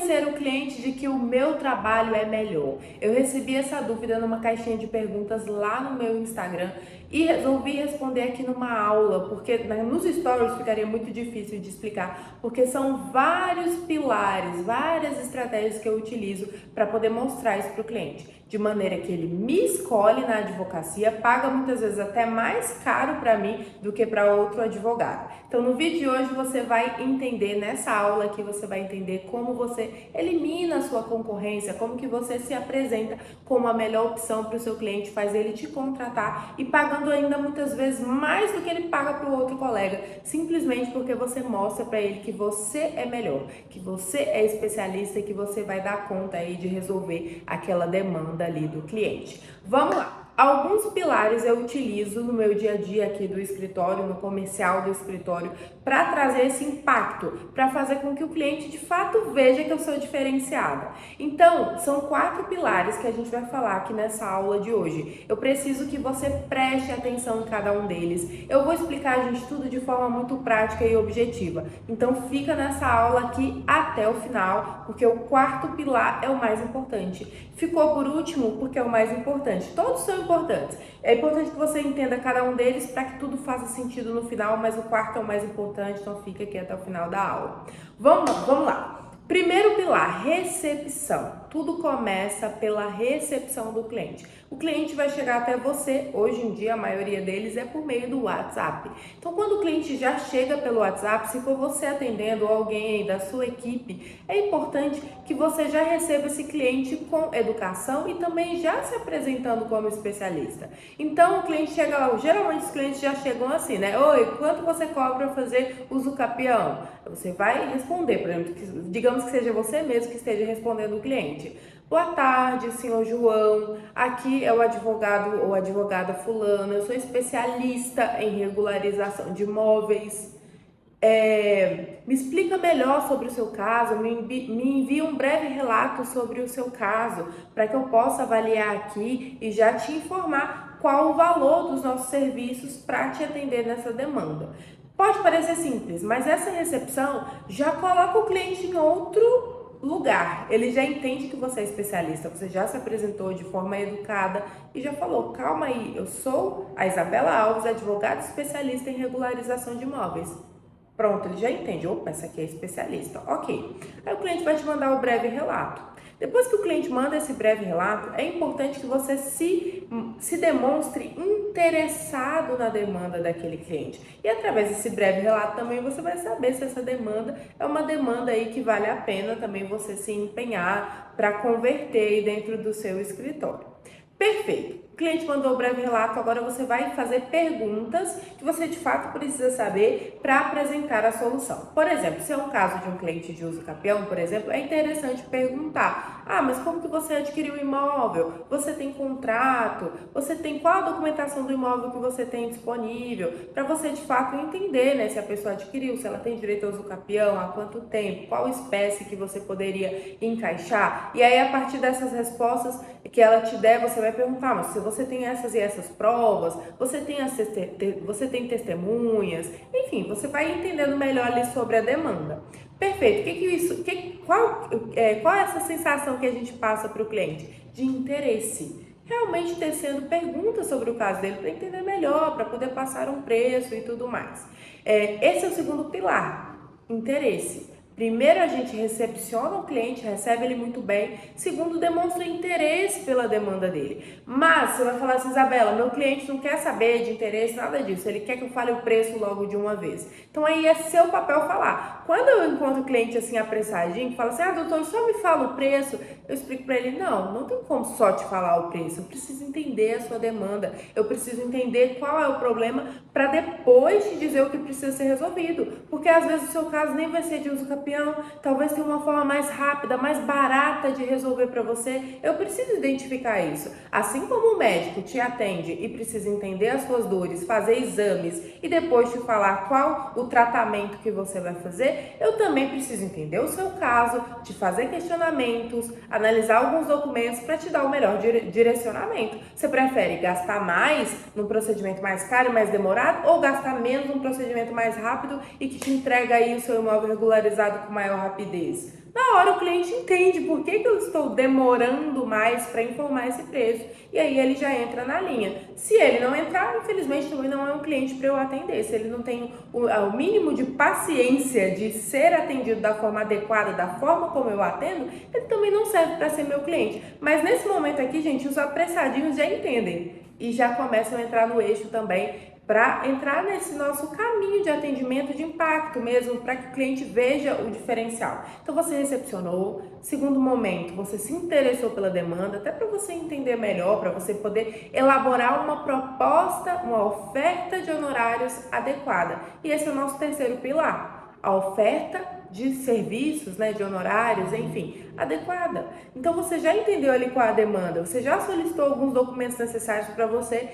convencer o cliente de que o meu trabalho é melhor? Eu recebi essa dúvida numa caixinha de perguntas lá no meu Instagram e resolvi responder aqui numa aula, porque nos stories ficaria muito difícil de explicar, porque são vários pilares, várias estratégias que eu utilizo para poder mostrar isso para o cliente, de maneira que ele me escolhe na advocacia, paga muitas vezes até mais caro para mim do que para outro advogado. Então no vídeo de hoje você vai entender, nessa aula aqui você vai entender como você elimina a sua concorrência, como que você se apresenta como a melhor opção para o seu cliente, faz ele te contratar e pagando ainda muitas vezes mais do que ele paga para o outro colega, simplesmente porque você mostra para ele que você é melhor, que você é especialista e que você vai dar conta aí de resolver aquela demanda ali do cliente. Vamos lá! Alguns pilares eu utilizo no meu dia a dia aqui do escritório, no comercial do escritório, para trazer esse impacto, para fazer com que o cliente de fato veja que eu sou diferenciada. Então, são 4 pilares que a gente vai falar aqui nessa aula de hoje. Eu preciso que você preste atenção em cada um deles. Eu vou explicar, gente, tudo de forma muito prática e objetiva. Então, fica nessa aula aqui até o final, porque o 4º pilar é o mais importante. Ficou por último porque é o mais importante. Todos são importantes. É importante que você entenda cada um deles para que tudo faça sentido no final, mas o 4º é o mais importante, então fica aqui até o final da aula. Vamos lá. Primeiro pilar, recepção. Tudo começa pela recepção do cliente. O cliente vai chegar até você, hoje em dia a maioria deles é por meio do WhatsApp. Então quando o cliente já chega pelo WhatsApp, se for você atendendo ou alguém aí da sua equipe, é importante que você já receba esse cliente com educação e também já se apresentando como especialista. Então o cliente chega lá, geralmente os clientes já chegam assim, né? Oi, quanto você cobra para fazer uso capião? Você vai responder, por exemplo, digamos que seja você mesmo que esteja respondendo o cliente. Boa tarde, senhor João. Aqui é o advogado ou advogada fulana. Eu sou especialista em regularização de imóveis. Me explica melhor sobre o seu caso, me envia um breve relato sobre o seu caso, para que eu possa avaliar aqui e já te informar qual o valor dos nossos serviços para te atender nessa demanda. Pode parecer simples, mas essa recepção já coloca o cliente em outro lugar. Ele já entende que você é especialista, você já se apresentou de forma educada e já falou, calma aí, eu sou a Isabela Alves, advogada especialista em regularização de imóveis. Pronto, ele já entende, opa, essa aqui é especialista, ok. Aí o cliente vai te mandar o breve relato. Depois que o cliente manda esse breve relato, é importante que você se demonstre interessado na demanda daquele cliente. E através desse breve relato também você vai saber se essa demanda é uma demanda aí que vale a pena também você se empenhar para converter aí dentro do seu escritório. Perfeito. O cliente mandou o breve relato, agora você vai fazer perguntas que você de fato precisa saber para apresentar a solução. Por exemplo, se é um caso de um cliente de uso capião, por exemplo, é interessante perguntar: mas como que você adquiriu o imóvel? Você tem contrato? Você tem qual a documentação do imóvel que você tem disponível? Para você de fato entender, né, se a pessoa adquiriu, se ela tem direito ao uso capião, há quanto tempo, qual espécie que você poderia encaixar. E aí, a partir dessas respostas que ela te der, você vai perguntar, mas se você tem essas e essas provas, você tem testemunhas, enfim, você vai entendendo melhor ali sobre a demanda. Perfeito. Qual é essa sensação que a gente passa para o cliente? De interesse. Realmente tecendo perguntas sobre o caso dele para entender melhor, para poder passar um preço e tudo mais. Esse é o segundo pilar, interesse. Primeiro, a gente recepciona o cliente, recebe ele muito bem. Segundo, demonstra interesse pela demanda dele. Mas você vai falar assim, Isabela, meu cliente não quer saber de interesse, nada disso. Ele quer que eu fale o preço logo de uma vez. Então aí é seu papel falar. Quando eu encontro o cliente assim apressadinho, que fala assim, doutor, só me fala o preço, eu explico para ele, não tem como só te falar o preço. Eu preciso entender a sua demanda. Eu preciso entender qual é o problema para depois te dizer o que precisa ser resolvido. Porque às vezes o seu caso nem vai ser de uso capião, talvez tenha uma forma mais rápida, mais barata de resolver para você. Eu preciso identificar isso. Assim como o médico te atende e precisa entender as suas dores, fazer exames e depois te falar qual o tratamento que você vai fazer, eu também preciso entender o seu caso, te fazer questionamentos, analisar alguns documentos para te dar o melhor direcionamento. Você prefere gastar mais num procedimento mais caro e mais demorado ou gastar menos num procedimento mais rápido e que te entrega aí o seu imóvel regularizado com maior rapidez? Na hora o cliente entende por que eu estou demorando mais para informar esse preço. E aí ele já entra na linha. Se ele não entrar, infelizmente também não é um cliente para eu atender. Se ele não tem o mínimo de paciência de ser atendido da forma adequada, da forma como eu atendo, ele também não serve para ser meu cliente. Mas nesse momento aqui, gente, os apressadinhos já entendem e já começam a entrar no eixo também para entrar nesse nosso caminho de atendimento de impacto mesmo, para que o cliente veja o diferencial. Então você recepcionou, segundo momento, você se interessou pela demanda, até para você entender melhor, para você poder elaborar uma proposta, uma oferta de honorários adequada. E esse é o nosso terceiro pilar, a oferta de serviços, né, de honorários, enfim, adequada. Então você já entendeu ali qual é a demanda, você já solicitou alguns documentos necessários para você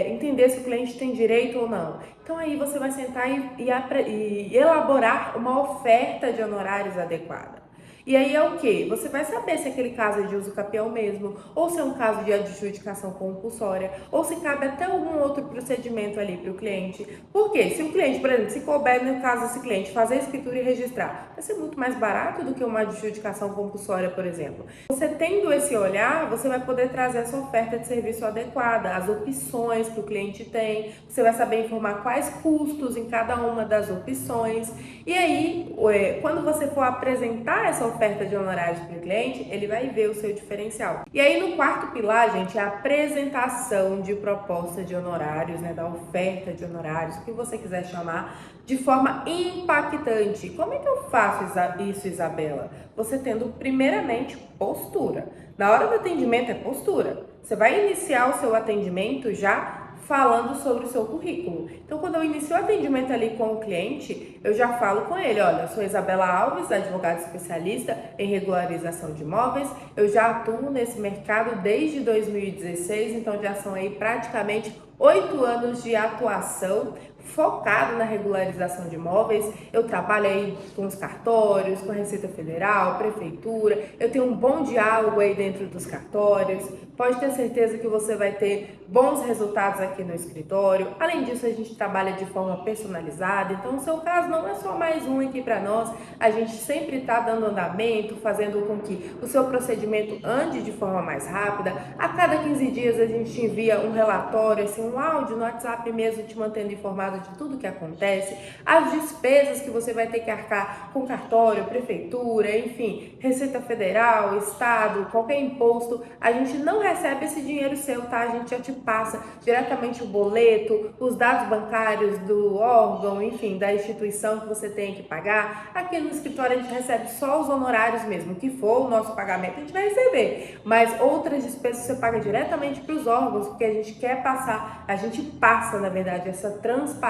entender se o cliente tem direito ou não. Então aí você vai sentar e elaborar uma oferta de honorários adequada. E aí é o que? Você vai saber se aquele caso é de uso capião mesmo, ou se é um caso de adjudicação compulsória, ou se cabe até algum outro procedimento ali para o cliente. Por quê? Se o cliente, por exemplo, se couber no caso desse cliente fazer a escritura e registrar, vai ser muito mais barato do que uma adjudicação compulsória, por exemplo. Você tendo esse olhar, você vai poder trazer essa oferta de serviço adequada, as opções que o cliente tem, você vai saber informar quais custos em cada uma das opções. E aí, quando você for apresentar essa oferta de honorários para o cliente, ele vai ver o seu diferencial. E aí, no quarto pilar, gente, é a apresentação de proposta de honorários, né, da oferta de honorários, o que você quiser chamar, de forma impactante. Como é que eu faço isso, Isabela? Você tendo, primeiramente, postura. Na hora do atendimento é postura. Você vai iniciar o seu atendimento já falando sobre o seu currículo. Então, quando eu inicio o atendimento ali com o cliente, eu já falo com ele, olha, eu sou Isabela Alves, advogada especialista em regularização de imóveis, eu já atuo nesse mercado desde 2016, então já são aí praticamente 8 anos de atuação focado na regularização de imóveis. Eu trabalho aí com os cartórios, com a Receita Federal, Prefeitura, eu tenho um bom diálogo aí dentro dos cartórios, pode ter certeza que você vai ter bons resultados aqui no escritório. Além disso, a gente trabalha de forma personalizada, então o seu caso não é só mais um aqui para nós, a gente sempre está dando andamento, fazendo com que o seu procedimento ande de forma mais rápida. A cada 15 dias a gente envia um relatório, assim, um áudio no WhatsApp mesmo, te mantendo informado de tudo que acontece, as despesas que você vai ter que arcar com cartório, prefeitura, enfim, Receita Federal, Estado, qualquer imposto, a gente não recebe esse dinheiro seu, tá? A gente já te passa diretamente o boleto, os dados bancários do órgão, enfim, da instituição que você tem que pagar. Aqui no escritório a gente recebe só os honorários mesmo, o que for o nosso pagamento a gente vai receber, mas outras despesas você paga diretamente para os órgãos, porque a gente quer passar, a gente passa, na verdade, essa transparência,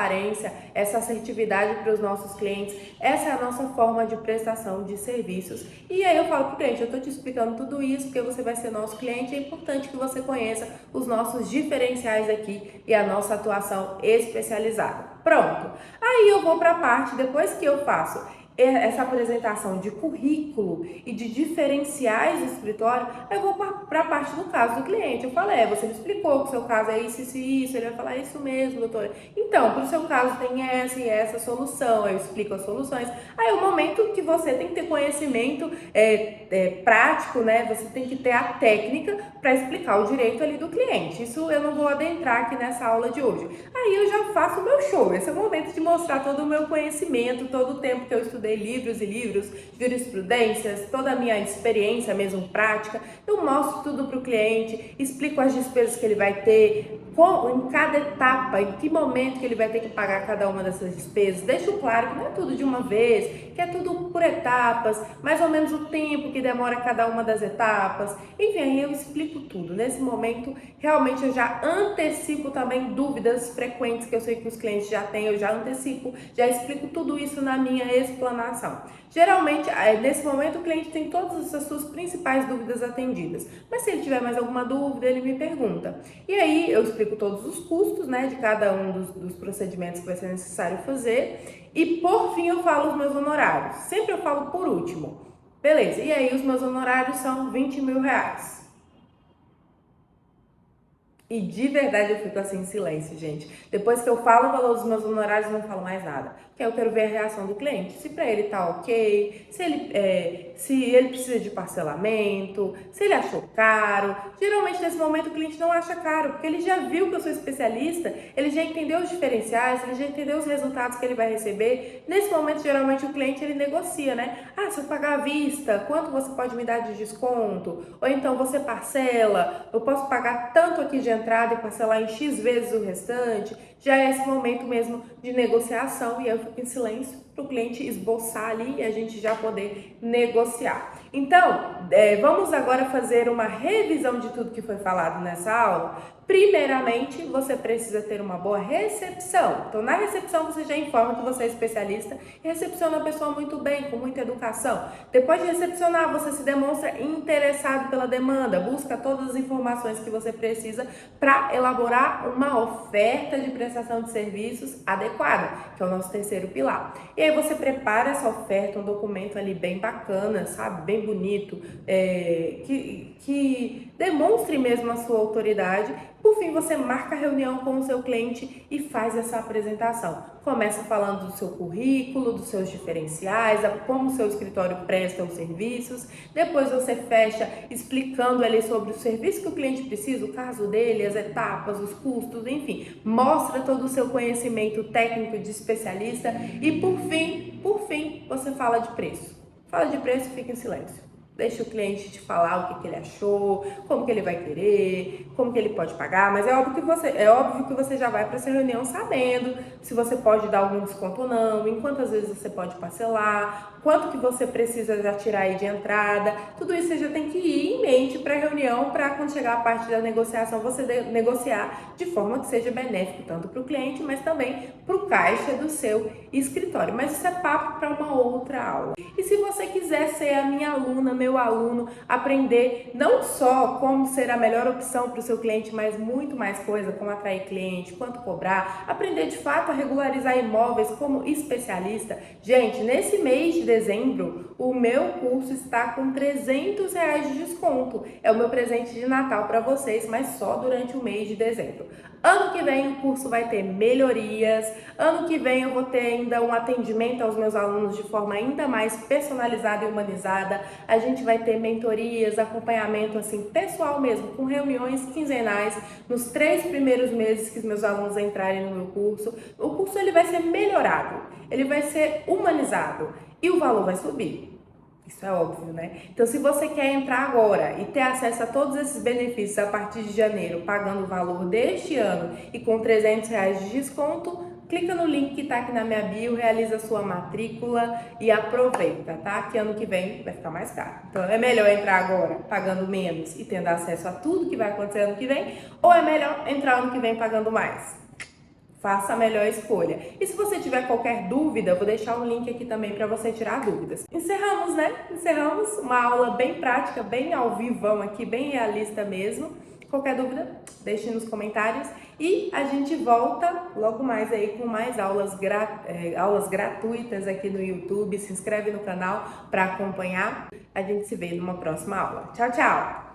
essa assertividade para os nossos clientes. Essa é a nossa forma de prestação de serviços. E aí eu falo para o cliente, eu estou te explicando tudo isso porque você vai ser nosso cliente, é importante que você conheça os nossos diferenciais aqui e a nossa atuação especializada. Pronto! Aí eu vou para a parte, depois que eu faço essa apresentação de currículo e de diferenciais do escritório, eu vou para a parte do caso do cliente. Eu falo, você me explicou que o seu caso é isso, isso e isso. Ele vai falar, isso mesmo, doutora. Então, para o seu caso tem essa e essa solução. Eu explico as soluções. Aí é o momento que você tem que ter conhecimento prático, né? Você tem que ter a técnica para explicar o direito ali do cliente. Isso eu não vou adentrar aqui nessa aula de hoje. Aí eu já faço o meu show. Esse é o momento de mostrar todo o meu conhecimento, todo o tempo que eu estudei livros e livros, jurisprudências, toda a minha experiência mesmo prática. Eu mostro tudo para o cliente, explico as despesas que ele vai ter, em cada etapa, em que momento que ele vai ter que pagar cada uma dessas despesas. Deixo claro que não é tudo de uma vez, que é tudo por etapas, mais ou menos o tempo que demora cada uma das etapas. Enfim, aí eu explico tudo. Nesse momento, realmente eu já antecipo também dúvidas frequentes que eu sei que os clientes já têm, eu já antecipo, já explico tudo isso na minha explanação. Geralmente, nesse momento, o cliente tem todas as suas principais dúvidas atendidas, mas se ele tiver mais alguma dúvida, ele me pergunta. E aí eu explico todos os custos, né, de cada um dos procedimentos que vai ser necessário fazer, e por fim eu falo os meus honorários. Sempre eu falo por último. Beleza, e aí os meus honorários são R$20 mil. E de verdade eu fico assim em silêncio, gente. Depois que eu falo o valor dos meus honorários, eu não falo mais nada. Porque eu quero ver a reação do cliente. Se pra ele tá ok, se ele precisa de parcelamento, se ele achou caro. Geralmente nesse momento o cliente não acha caro, porque ele já viu que eu sou especialista, ele já entendeu os diferenciais, ele já entendeu os resultados que ele vai receber. Nesse momento, geralmente o cliente ele negocia, né? Ah, se eu pagar à vista, quanto você pode me dar de desconto? Ou então você parcela, eu posso pagar tanto aqui de entrada e parcelar em X vezes o restante. Já é esse momento mesmo de negociação e eu fico em silêncio para o cliente esboçar ali e a gente já poder negociar. Então, vamos agora fazer uma revisão de tudo que foi falado nessa aula. Primeiramente, você precisa ter uma boa recepção. Então, na recepção, você já informa que você é especialista e recepciona a pessoa muito bem, com muita educação. Depois de recepcionar, você se demonstra interessado pela demanda, busca todas as informações que você precisa para elaborar uma oferta de prestação de serviços adequada, que é o nosso terceiro pilar. E aí você prepara essa oferta, um documento ali bem bacana, sabe? Bem bonito, que demonstre mesmo a sua autoridade. Por fim, você marca a reunião com o seu cliente e faz essa apresentação. Começa falando do seu currículo, dos seus diferenciais, como o seu escritório presta os serviços. Depois você fecha explicando ali sobre o serviço que o cliente precisa, o caso dele, as etapas, os custos, enfim. Mostra todo o seu conhecimento técnico de especialista e por fim, você fala de preço. Fala de preço e fica em silêncio. Deixa o cliente te falar o que ele achou, como que ele vai querer, como que ele pode pagar, mas é óbvio que você já vai para essa reunião sabendo se você pode dar algum desconto ou não, em quantas vezes você pode parcelar, quanto que você precisa já tirar aí de entrada. Tudo isso você já tem que ir em mente para a reunião, para quando chegar a parte da negociação, você negociar de forma que seja benéfico tanto para o cliente, mas também para o caixa do seu escritório. Mas isso é papo para uma outra aula. E se você quiser ser a minha aluna, meu aluno, aprender não só como ser a melhor opção para o seu cliente, mas muito mais coisa, como atrair cliente, quanto cobrar, aprender de fato a regularizar imóveis como especialista. Gente, nesse mês de dezembro, o meu curso está com R$300 de desconto. É o meu presente de Natal para vocês, mas só durante o mês de dezembro. Ano que vem o curso vai ter melhorias, ano que vem eu vou ter ainda um atendimento aos meus alunos de forma ainda mais personalizada e humanizada. A gente vai ter mentorias, acompanhamento assim pessoal mesmo, com reuniões quinzenais nos 3 primeiros meses que os meus alunos entrarem no meu curso. O curso ele vai ser melhorado, ele vai ser humanizado e o valor vai subir. Isso é óbvio, né? Então, se você quer entrar agora e ter acesso a todos esses benefícios a partir de janeiro, pagando o valor deste ano e com R$300 de desconto, clica no link que tá aqui na minha bio, realiza a sua matrícula e aproveita, tá? Que ano que vem vai ficar mais caro. Então, é melhor entrar agora pagando menos e tendo acesso a tudo que vai acontecer ano que vem, ou é melhor entrar ano que vem pagando mais? Faça a melhor escolha. E se você tiver qualquer dúvida, eu vou deixar um link aqui também para você tirar dúvidas. Encerramos, né? Encerramos uma aula bem prática, bem ao vivão aqui, bem realista mesmo. Qualquer dúvida, deixe nos comentários e a gente volta logo mais aí com mais aulas gratuitas aqui no YouTube. Se inscreve no canal para acompanhar. A gente se vê numa próxima aula. Tchau, tchau!